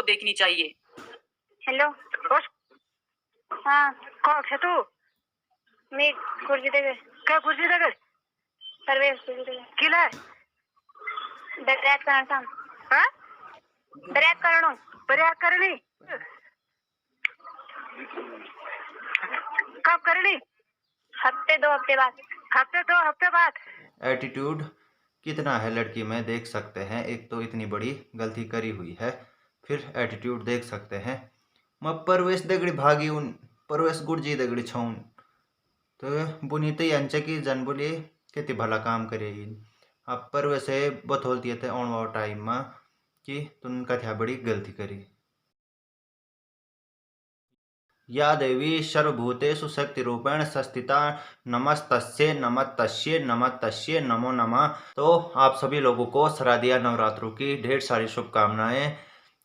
देखनी चाहिए। हॅलो हा कोण आहे तू? मी खुर्ची दे काय खुर्ची दे सर्वे किला दर्यात करण सांग हा दर्यात करणी कब करनी? हफ्ते दो हफ्ते बाद। एटीट्यूड कितना है लड़की में देख सकते हैं। एक तो इतनी बड़ी गलती करी हुई है, फिर एटीट्यूड देख सकते हैं। मैं परवेश दगड़ी भागी उन परवेश गुडजी दगड़ी छौन तो बुनीते यांचे की जनबुली किती भला काम करे अब परवेशे बथोलती थे ऑन वाव टाइम में कि तुम कथ्या बड़ी गलती करी। या देवी सर्वभूतेषु शक्तिरूपेण संस्थिता नमस्तस्यै नमस्तस्यै नमस्तस्यै नमो नमः। तो आप सभी लोगों को शारदीय नवरात्रों की ढेर सारी शुभकामनाएं।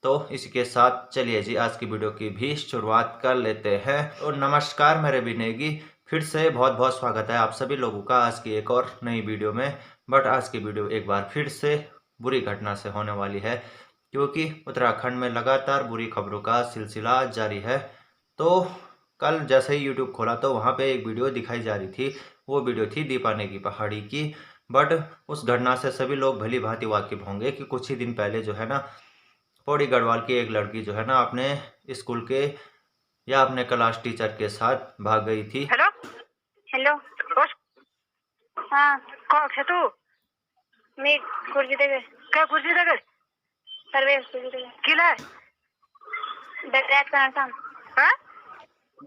तो इसी के साथ चलिए जी आज की वीडियो की भी शुरुआत कर लेते हैं। तो नमस्कार मेरे विनेगी, फिर से बहुत बहुत स्वागत है आप सभी लोगों का आज की एक और नई वीडियो में। बट आज की वीडियो एक बार फिर से बुरी घटना से होने वाली है, क्योंकि उत्तराखंड में लगातार बुरी खबरों का सिलसिला जारी है। तो कल जैसे ही यूट्यूब खोला तो वहाँ पे एक वीडियो दिखाई जा रही थी। वो वीडियो थी दीपा नेगी पहाड़ी की। बट उस घटना से सभी लोग भली भांति वाकिफ होंगे कि कुछ ही दिन पहले जो है ना पौड़ी गढ़वाल की एक लड़की जो है ना अपने स्कूल के या अपने क्लास टीचर के साथ भाग गई थी। हॅलो हा कोण आहे तू? मी खुर्ची दे काय खुर्ची दे सर्वे किला दर्यात करण सांग हा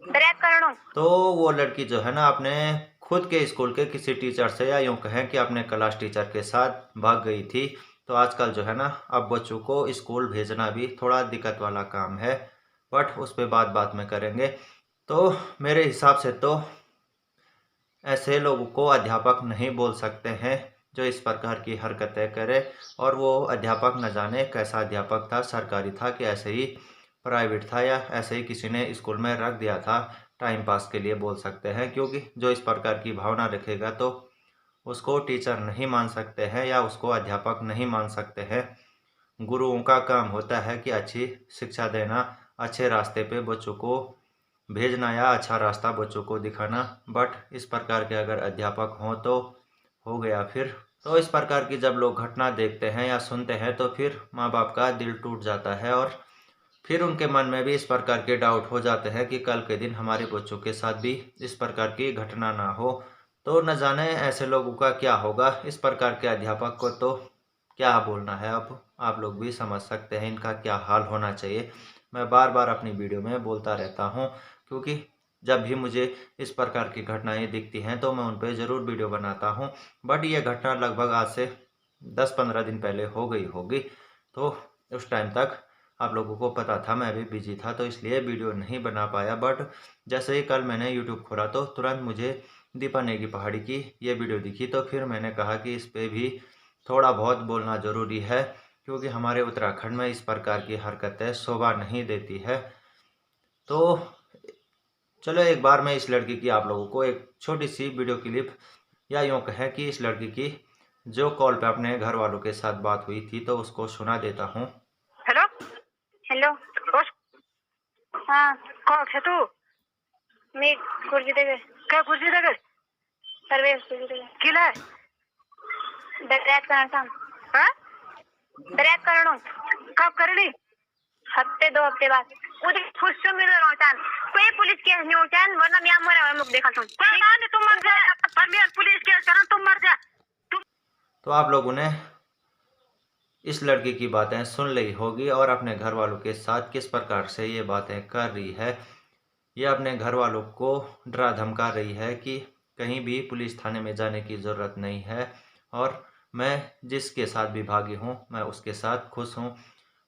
दर्यात करण। तो वो लड़की जो है ना अपने खुद के स्कूल के किसी टीचर से या यूँ कहें कि अपने क्लास टीचर के साथ भाग गई थी। तो आजकल जो है ना अब बच्चों को स्कूल भेजना भी थोड़ा दिक्कत वाला काम है, बट उस पर बात में करेंगे। तो मेरे हिसाब से तो ऐसे लोगों को अध्यापक नहीं बोल सकते हैं जो इस प्रकार की हरकतें करे। और वो अध्यापक न जाने कैसा अध्यापक था, सरकारी था कि ऐसे ही प्राइवेट था या ऐसे ही किसी ने स्कूल में रख दिया था टाइम पास के लिए बोल सकते हैं। क्योंकि जो इस प्रकार की भावना रखेगा तो उसको टीचर नहीं मान सकते हैं या उसको अध्यापक नहीं मान सकते हैं। गुरुओं का काम होता है कि अच्छी शिक्षा देना, अच्छे रास्ते पे बच्चों को भेजना या अच्छा रास्ता बच्चों को दिखाना। बट इस प्रकार के अगर अध्यापक हों तो हो गया फिर। तो इस प्रकार की जब लोग घटना देखते हैं या सुनते हैं तो फिर माँ बाप का दिल टूट जाता है और फिर उनके मन में भी इस प्रकार के डाउट हो जाते हैं कि कल के दिन हमारे बच्चों के साथ भी इस प्रकार की घटना ना हो। तो न जाने ऐसे लोगों का क्या होगा। इस प्रकार के अध्यापक को तो क्या बोलना है, अब आप लोग भी समझ सकते हैं इनका क्या हाल होना चाहिए। मैं बार बार अपनी वीडियो में बोलता रहता हूँ, क्योंकि जब भी मुझे इस प्रकार की घटनाएं दिखती हैं तो मैं उन पर ज़रूर वीडियो बनाता हूँ। बट ये घटना लगभग आज से 10-15 दिन पहले हो गई होगी। तो उस टाइम तक आप लोगों को पता था, मैं भी बिजी था तो इसलिए वीडियो नहीं बना पाया। बट जैसे ही कल मैंने यूट्यूब खोला तो तुरंत मुझे दीपा नेगी पहाड़ी की ये वीडियो दिखी। तो फिर मैंने कहा कि इस पर भी थोड़ा बहुत बोलना ज़रूरी है, क्योंकि हमारे उत्तराखंड में इस प्रकार की हरकतें शोभा नहीं देती है। तो चलो एक बार मैं इस लड़की की आप लोगों को एक छोटी सी वीडियो क्लिप या यूँ कहें कि इस लड़की की जो कॉल पे अपने घर वालों के साथ बात हुई थी तो उसको सुना देता हूँ। हॅलो हा कोण आहे तू? मी खुर्ची दे काय खुर्ची दे सर्वे किला दर्यात करण सांग हा दर्यात करण कब करनी? हफ्ते दो हफ्ते बाद। मुझे खुशी मिल रहा है कोई पुलिस केस नहीं होता है, वरना मैं मरा मुझे देखा तुम मर जा पर मैं पुलिस केस करूं तुम मर जा। तो आप लोगों ने इस लड़की की बातें सुन ली होगी और अपने घर वालों के साथ किस प्रकार से ये बातें कर रही है। ये अपने घर वालों को डरा धमका रही है कि कहीं भी पुलिस थाने में जाने की ज़रूरत नहीं है और मैं जिसके साथ भी भागी हूँ मैं उसके साथ खुश हूँ।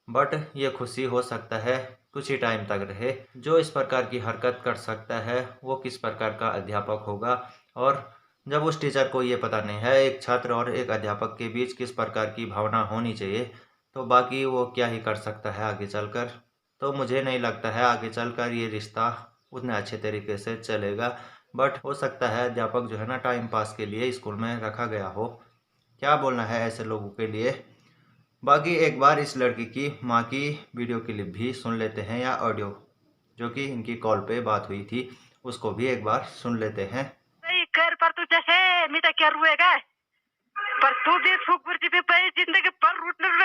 बट ये खुशी हो सकता है कुछ ही टाइम तक रहे। जो इस प्रकार की हरकत कर सकता है वो किस प्रकार का अध्यापक होगा। और जब उस टीचर को ये पता नहीं है एक छात्र और एक अध्यापक के बीच किस प्रकार की भावना होनी चाहिए, तो बाकी वो क्या ही कर सकता है आगे चलकर। तो मुझे नहीं लगता है आगे चलकर ये रिश्ता उतने अच्छे तरीके से चलेगा। बट हो सकता है अध्यापक जो है ना टाइम पास के लिए स्कूल में रखा गया हो। क्या बोलना है ऐसे लोगों के लिए। बाकी एक बार इस लड़की की माँ की वीडियो क्लिप भी सुन लेते हैं, या ऑडियो जो कि इनकी कॉल पे बात हुई थी उसको भी एक बार सुन लेते हैं। कर पर तू जैसे मी तर क्या रुएगा पर तू भी सुखपुर जी भी पई जिंदगी पर रुटन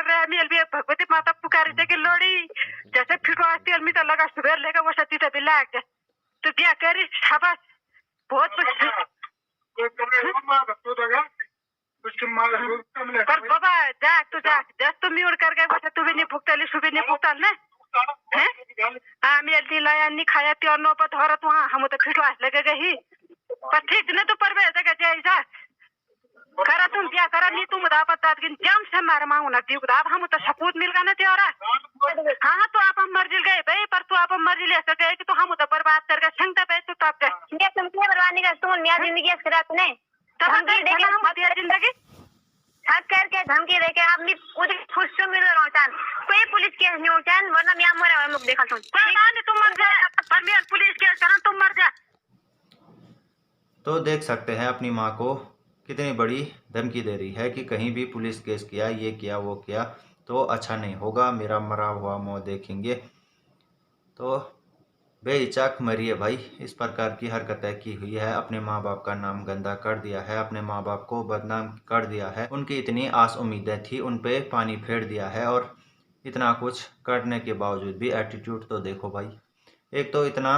रहा मी अलबी भगवती माता पुकारी थे कि लोड़ी जैसे फिटो आती अलमी तो लगा सुबह लेगा वो सती तो बिल्ला आ तू क्या करी शाबाश बहुत पर बाबा जाग तू जाग जस तू म्यूट कर गए बस तू भी नहीं भुगताली सुबह नहीं भुगताल ना हाँ मी अल्ली लाया नहीं खाया त्यो नो पर धरत वहाँ हम तो फिटो आस लगेगा ही पर ठीक न तो पर जगह जायजा करा तुम क्या करा नहीं तुम बता पता कि जम से मारे मांगू ना दी बता हम तो सपूत मिल गया ना त्योरा हाँ तो आप हम मर्जी गए भाई पर तू आप हम मर्जी ले सके कि तो हम तो बर्बाद करके संगता पे तू तब के तुम क्या बर्बाद नहीं कर तुम नया जिंदगी करा तूने तब देखे हम दिया जिंदगी हक करके धमकी देके आप भी उधर खुश मिल रहा चान कोई पुलिस केस नहीं उठान वरना मैं मरे मुख देखा तुम मर जा पर मैं पुलिस केस करा तुम मर जा। तो देख सकते हैं अपनी माँ को कितनी बड़ी धमकी दे रही है कि कहीं भी पुलिस केस किया, ये किया, वो किया तो अच्छा नहीं होगा, मेरा मरा हुआ मुँह देखेंगे। तो बेहिचक मरिए भाई, इस प्रकार की हरकतें की हुई है, अपने माँ बाप का नाम गंदा कर दिया है, अपने माँ बाप को बदनाम कर दिया है, उनकी इतनी आस उम्मीदें थी उन पे पानी फेर दिया है, और इतना कुछ करने के बावजूद भी एटीट्यूड तो देखो भाई। एक तो इतना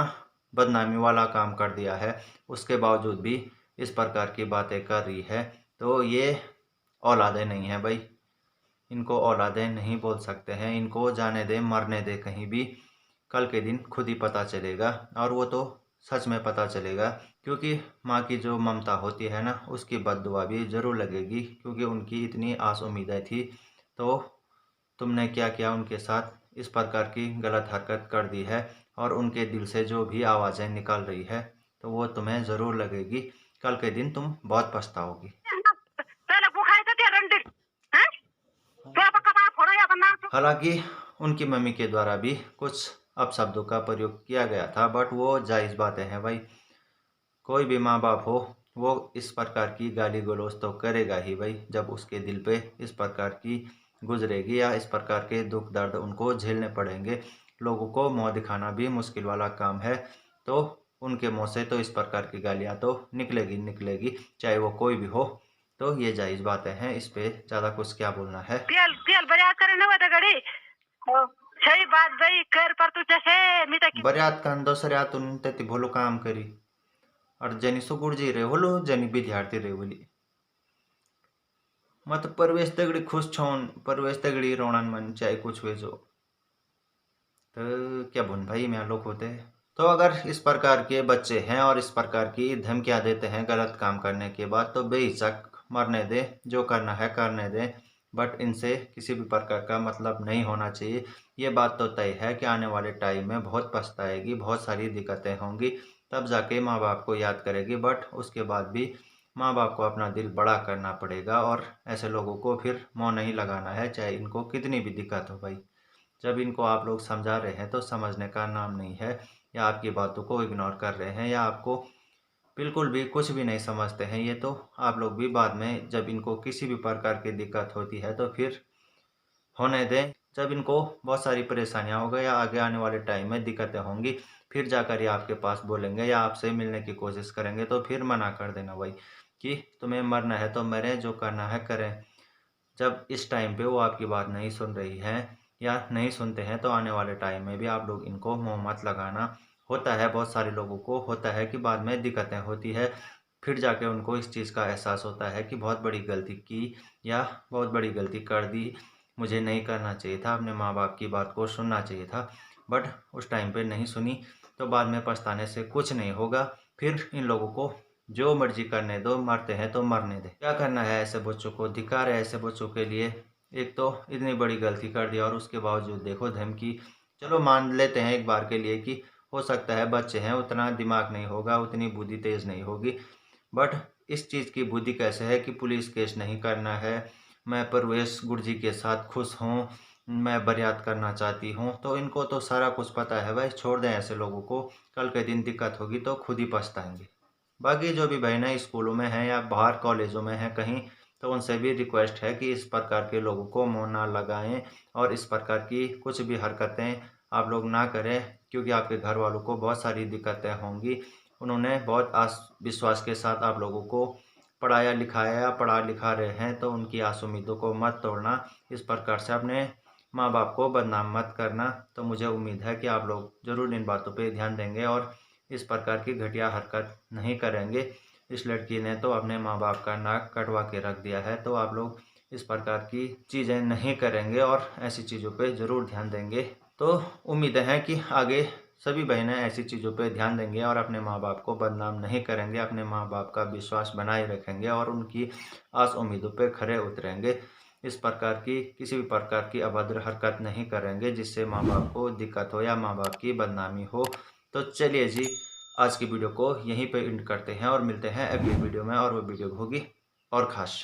बदनामी वाला काम कर दिया है, उसके बावजूद भी इस प्रकार की बातें कर रही है, तो ये औलादे नहीं है भाई, इनको औलादे नहीं बोल सकते हैं, इनको जाने दे, मरने दे कहीं भी, कल के दिन खुद ही पता चलेगा, और वो तो सच में पता चलेगा, क्योंकि माँ की जो ममता होती है ना उसकी बद्दुआ भी ज़रूर लगेगी, क्योंकि उनकी इतनी आस उम्मीदें थी, तो तुमने क्या किया उनके साथ, इस प्रकार की गलत हरकत कर दी है, और उनके दिल से जो भी आवाज़ें निकल रही है तो वो तुम्हें ज़रूर लगेगी, कल के दिन तुम बहुत पछताओगी। हालांकि उनकी मम्मी के द्वारा भी कुछ अपशब्दों का प्रयोग किया गया था, बट वो जायज़ बातें हैं भाई, कोई भी माँ बाप हो वो इस प्रकार की गाली गलौज तो करेगा ही भाई, जब उसके दिल पे इस प्रकार की गुजरेगी या इस प्रकार के दुख दर्द उनको झेलने पड़ेंगे। लोगों को मुँह दिखाना भी मुश्किल वाला काम है, तो उनके मुँह से तो इस प्रकार की गालियाँ तो निकलेगी निकलेगी, चाहे वो कोई भी हो, तो ये जायज़ बातें हैं, इस पे ज़्यादा कुछ क्या बोलना है। सही बात भाई कर पर तू जैसे बर्यात कान दुसऱ्यातून ते भोलो काम करी और जनी सुगुड़जी रे होलो जनी विद्यार्थी रे बोली मत परवेश तगड़ी खुश छौन परवेश तगड़ी रोणन मन चाहे कुछ हुए जो, तो क्या बोन भाई मैं लोग होते हैं। तो अगर इस प्रकार के बच्चे हैं और इस प्रकार की धमकियां देते हैं गलत काम करने के बाद, तो बेहिचक मरने दें, जो करना है करने दें, बट इनसे किसी भी प्रकार का मतलब नहीं होना चाहिए। ये बात तो तय है कि आने वाले टाइम में बहुत पछताएगी, बहुत सारी दिक्कतें होंगी, तब जाके माँ बाप को याद करेगी, बट उसके बाद भी माँ बाप को अपना दिल बड़ा करना पड़ेगा, और ऐसे लोगों को फिर मुँह नहीं लगाना है, चाहे इनको कितनी भी दिक्कत हो भाई। जब इनको आप लोग समझा रहे हैं तो समझने का नाम नहीं है, या आपकी बातों को इग्नोर कर रहे हैं, या आपको बिल्कुल भी कुछ भी नहीं समझते हैं, ये तो आप लोग भी बाद में जब इनको किसी भी प्रकार की दिक्कत होती है तो फिर होने दें। जब इनको बहुत सारी परेशानियां हो गई या आगे आने वाले टाइम में दिक्कतें होंगी, फिर जाकर ये आपके पास बोलेंगे या आपसे मिलने की कोशिश करेंगे, तो फिर मना कर देना भाई कि तुम्हें मरना है तो मरें, जो करना है करें। जब इस टाइम पे वो आपकी बात नहीं सुन रही है या नहीं सुनते हैं, तो आने वाले टाइम में भी आप लोग इनको मुँह मत लगाना। होता है, बहुत सारे लोगों को होता है कि बाद में दिक्कतें होती है, फिर जाके उनको इस चीज़ का एहसास होता है कि बहुत बड़ी गलती की या बहुत बड़ी गलती कर दी, मुझे नहीं करना चाहिए था, अपने माँ बाप की बात को सुनना चाहिए था, बट उस टाइम पे नहीं सुनी, तो बाद में पछताने से कुछ नहीं होगा। फिर इन लोगों को जो मर्जी करने दो, मरते हैं तो मरने दे, क्या करना है ऐसे बच्चों को, धिक्कार है ऐसे बच्चों के लिए। एक तो इतनी बड़ी गलती कर दी और उसके बावजूद देखो धमकी। चलो मान लेते हैं एक बार के लिए कि हो सकता है बच्चे हैं, उतना दिमाग नहीं होगा, उतनी बुद्धि तेज नहीं होगी, बट इस चीज़ की बुद्धि कैसे है कि पुलिस केस नहीं करना है, मैं परवेश गुरजी के साथ खुश हूँ, मैं बरियात करना चाहती हूँ, तो इनको तो सारा कुछ पता है भाई। छोड़ दें ऐसे लोगों को, कल के दिन दिक्कत होगी तो खुद ही पछताएंगे। बाकी जो भी बहनें स्कूलों में हैं या बाहर कॉलेजों में हैं कहीं, तो उनसे भी रिक्वेस्ट है कि इस प्रकार के लोगों को मुँह ना लगाएं और इस प्रकार की कुछ भी हरकतें आप लोग ना करें, क्योंकि आपके घर वालों को बहुत सारी दिक्कतें होंगी। उन्होंने बहुत आस विश्वास के साथ आप लोगों को पढ़ाया लिखाया या पढ़ा लिखा रहे हैं, तो उनकी आस उम्मीदों को मत तोड़ना। इस प्रकार से अपने माँ बाप को बदनाम मत करना। तो मुझे उम्मीद है कि आप लोग ज़रूर इन बातों पे ध्यान देंगे और इस प्रकार की घटिया हरकत नहीं करेंगे। इस लड़की ने तो अपने माँ बाप का नाक कटवा के रख दिया है, तो आप लोग इस प्रकार की चीज़ें नहीं करेंगे और ऐसी चीज़ों पे ज़रूर ध्यान देंगे। तो उम्मीद है कि आगे सभी बहनें ऐसी चीज़ों पे ध्यान देंगे और अपने माँ बाप को बदनाम नहीं करेंगे, अपने माँ बाप का विश्वास बनाए रखेंगे और उनकी आस उम्मीदों पे खरे उतरेंगे। इस प्रकार की किसी भी प्रकार की अभद्र हरकत नहीं करेंगे जिससे माँ बाप को दिक्कत हो या माँ बाप की बदनामी हो। तो चलिए जी, आज की वीडियो को यहीं पे एंड करते हैं और मिलते हैं अगली वीडियो में, और वो वीडियो होगी और ख़ास।